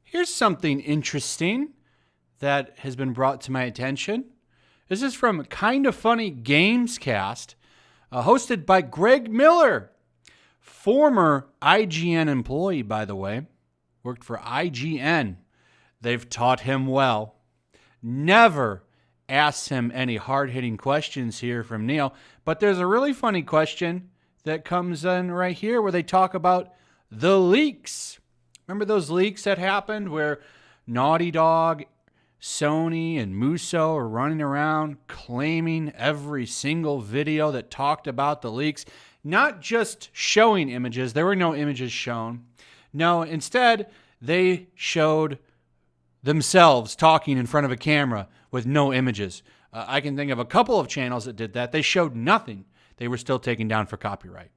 Here's something interesting that has been brought to my attention. This is from Kinda Funny Gamescast, hosted by Greg Miller, former IGN employee, by the way. Worked for IGN. They've taught him well. Never asks him any hard-hitting questions here from Neil, but there's a really funny question that comes in right here where they talk about the leaks. Remember those leaks that happened where Naughty Dog, Sony, and Musso are running around claiming every single video that talked about the leaks, not just showing images. There were no images shown. No, instead, they showed themselves talking in front of a camera with no images. I can think of a couple of channels that did that. They showed nothing. They were still taken down for copyright.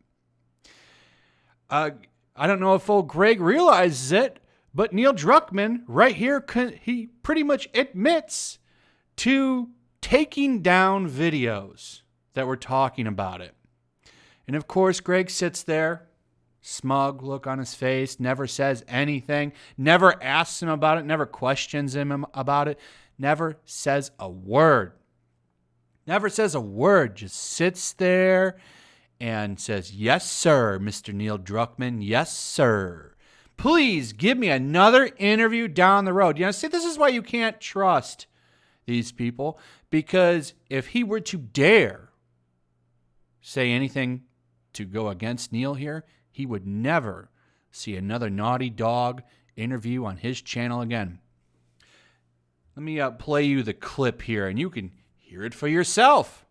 I don't know if old Greg realizes it, but Neil Druckmann right here, he pretty much admits to taking down videos that were talking about it. And of course, Greg sits there, smug look on his face, never says anything, never asks him about it, never questions him about it, never says a word. Never says a word, just sits there and says, "Yes, sir, Mr. Neil Druckmann, yes, sir. Please give me another interview down the road." You know, see, this is why you can't trust these people, because if he were to dare say anything to go against Neil here, he would never see another Naughty Dog interview on his channel again. Let me play you the clip here, and you can hear it for yourself.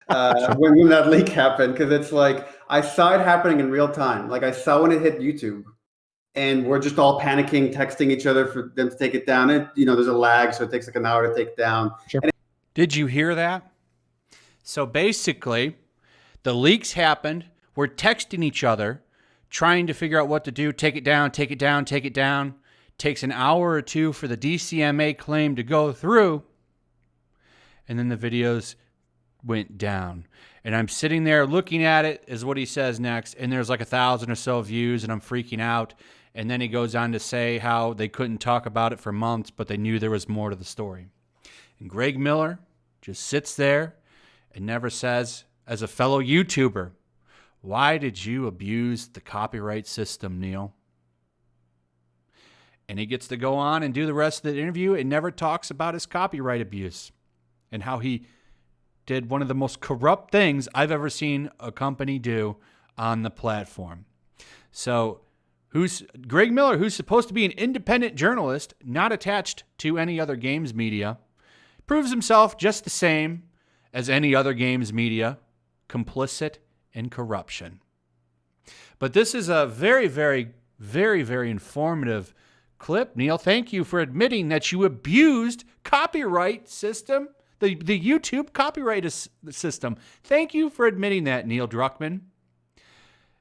When that leak happened, because it's like I saw it happening in real time. Like I saw when it hit YouTube, and we're just all panicking, texting each other for them to take it down. And there's a lag, so it takes like an hour to take it down. Sure. Did you hear that? So basically, the leaks happened. We're texting each other, trying to figure out what to do. Take it down, take it down, take it down. Takes an hour or two for the DCMA claim to go through. And then the videos went down. And I'm sitting there looking at it, is what he says next. And there's like 1,000 or so views, and I'm freaking out. And then he goes on to say how they couldn't talk about it for months, but they knew there was more to the story. And Greg Miller just sits there and never says, as a fellow YouTuber, "Why did you abuse the copyright system, Neil?" And he gets to go on and do the rest of the interview and never talks about his copyright abuse and how he did one of the most corrupt things I've ever seen a company do on the platform. So who's Greg Miller, who's supposed to be an independent journalist, not attached to any other games media, proves himself just the same as any other games media, complicit in corruption. But this is a very, very, very, very informative clip. Neil, thank you for admitting that you abused copyright system, the YouTube copyright system. Thank you for admitting that, Neil Druckmann.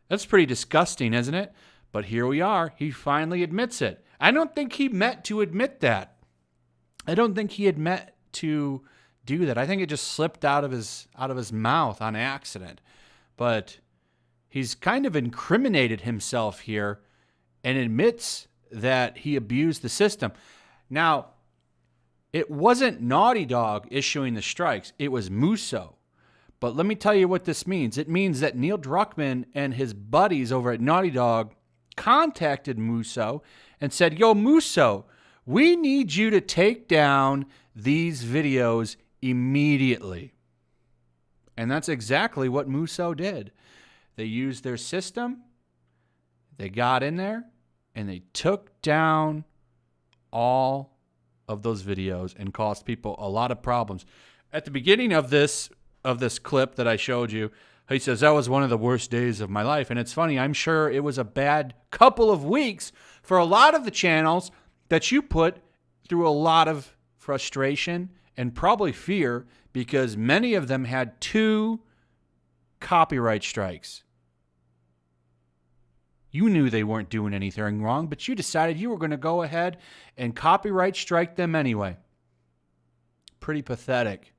That's pretty disgusting, isn't it? But here we are. He finally admits it. I don't think he meant to admit that. I don't think he had meant to do that. I think it just slipped out of his mouth on accident. But he's kind of incriminated himself here and admits that he abused the system. Now, it wasn't Naughty Dog issuing the strikes. It was Musso. But let me tell you what this means. It means that Neil Druckmann and his buddies over at Naughty Dog contacted Musso and said, "Yo, Musso, we need you to take down these videos immediately." And that's exactly what Musso did. They used their system. They got in there and they took down all of those videos and caused people a lot of problems. At the beginning of this clip that I showed you, he says, "That was one of the worst days of my life." And it's funny, I'm sure it was a bad couple of weeks for a lot of the channels that you put through a lot of frustration and probably fear, because many of them had 2 copyright strikes. You knew they weren't doing anything wrong, but you decided you were going to go ahead and copyright strike them anyway. Pretty pathetic.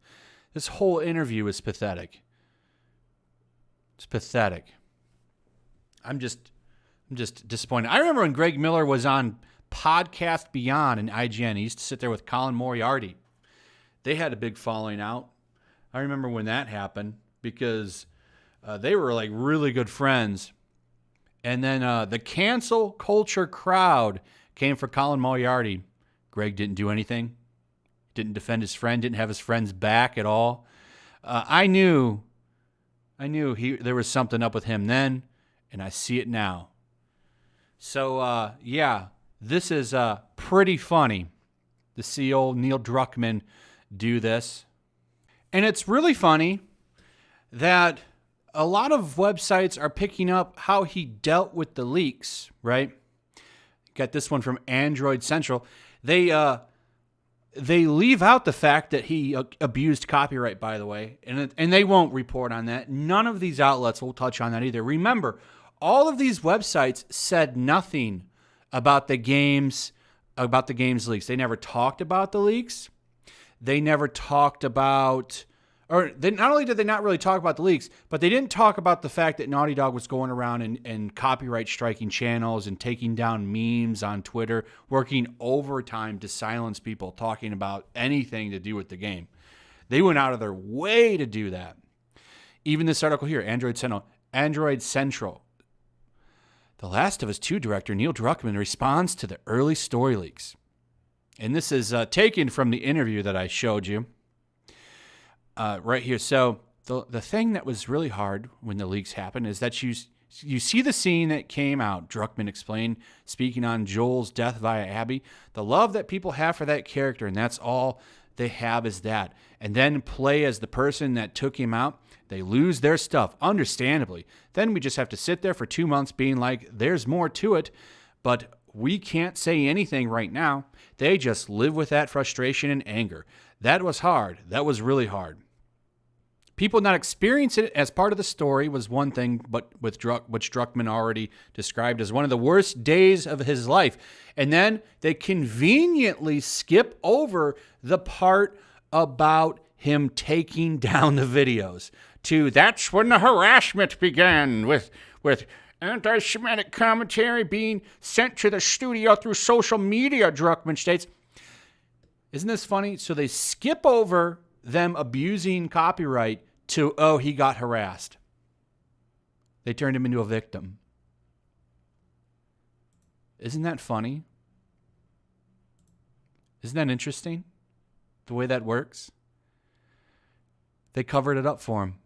This whole interview is pathetic. It's pathetic. I'm just disappointed. I remember when Greg Miller was on Podcast Beyond in IGN. He used to sit there with Colin Moriarty. They had a big falling out. I remember when that happened because they were like really good friends. And then the cancel culture crowd came for Colin Moriarty. Greg didn't do anything. Didn't defend his friend. Didn't have his friend's back at all. I knew there was something up with him then, and I see it now. So, yeah, this is pretty funny to see old Neil Druckmann do this. And it's really funny that a lot of websites are picking up how he dealt with the leaks, right? Got this one from Android Central. They leave out the fact that he abused copyright, by the way, and they won't report on that. None of these outlets will touch on that either. Remember, all of these websites said nothing about the game's leaks. They never talked about the leaks. They never talked about, not only did they not really talk about the leaks, but they didn't talk about the fact that Naughty Dog was going around and copyright striking channels and taking down memes on Twitter, working overtime to silence people talking about anything to do with the game. They went out of their way to do that. Even this article here, Android Central. The Last of Us 2 director Neil Druckmann responds to the early story leaks. And this is taken from the interview that I showed you right here. So the thing that was really hard when the leaks happened is that you see the scene that came out. Druckmann explained, speaking on Joel's death via Abby, the love that people have for that character, and that's all they have is that. And then play as the person that took him out. They lose their stuff, understandably. Then we just have to sit there for 2 months being like, there's more to it, but we can't say anything right now. They just live with that frustration and anger. That was hard. That was really hard. People not experiencing it as part of the story was one thing, but which Druckmann already described as one of the worst days of his life. And then they conveniently skip over the part about him taking down the videos to that's when the harassment began with anti-Semitic commentary being sent to the studio through social media, Druckmann states. Isn't this funny? So they skip over them abusing copyright to, oh, he got harassed. They turned him into a victim. Isn't that funny? Isn't that interesting? The way that works? They covered it up for him.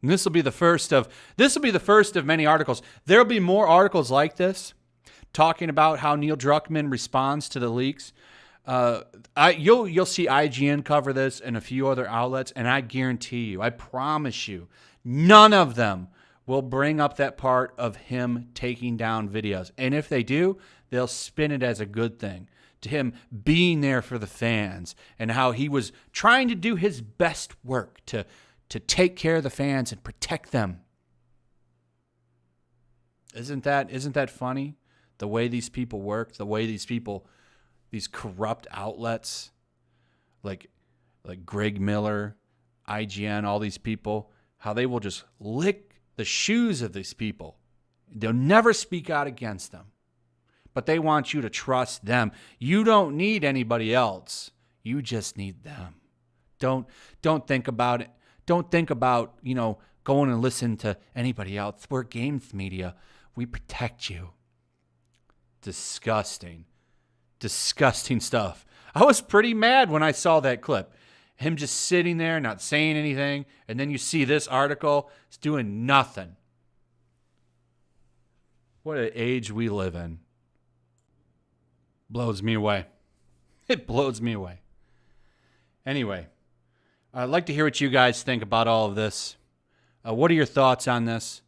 And this will be the first of many articles. There'll be more articles like this talking about how Neil Druckmann responds to the leaks. You'll see IGN cover this and a few other outlets, and I guarantee you, I promise you, none of them will bring up that part of him taking down videos. And if they do, they'll spin it as a good thing, to him being there for the fans and how he was trying to do his best work to take care of the fans and protect them. Isn't that funny? The way these people work, the way these corrupt outlets like Greg Miller, IGN, all these people, how they will just lick the shoes of these people. They'll never speak out against them. But they want you to trust them. You don't need anybody else. You just need them. Don't think about it. Don't think about, going and listen to anybody else. We're games media. We protect you. Disgusting stuff. I was pretty mad when I saw that clip. Him just sitting there, not saying anything, and then you see this article, it's doing nothing. What an age we live in. Blows me away. It blows me away. Anyway, I'd like to hear what you guys think about all of this. What are your thoughts on this?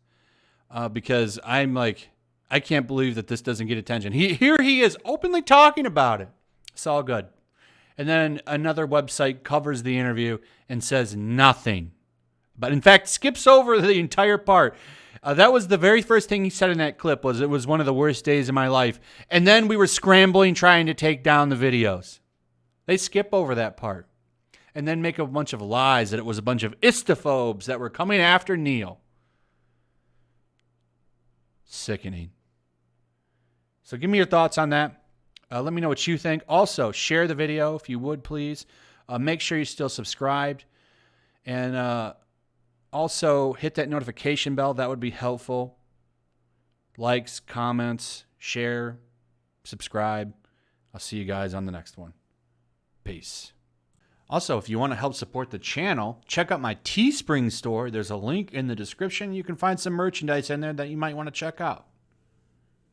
Because I'm like, I can't believe that this doesn't get attention. Here he is openly talking about it. It's all good. And then another website covers the interview and says nothing. But in fact, skips over the entire part. That was the very first thing he said in that clip was it was one of the worst days of my life. And then we were scrambling trying to take down the videos. They skip over that part. And then make a bunch of lies that it was a bunch of istophobes that were coming after Neil. Sickening. So give me your thoughts on that. Let me know what you think. Also, share the video if you would, please. Make sure you're still subscribed. And also hit that notification bell. That would be helpful. Likes, comments, share, subscribe. I'll see you guys on the next one. Peace. Also, if you want to help support the channel, check out my Teespring store. There's a link in the description. You can find some merchandise in there that you might want to check out.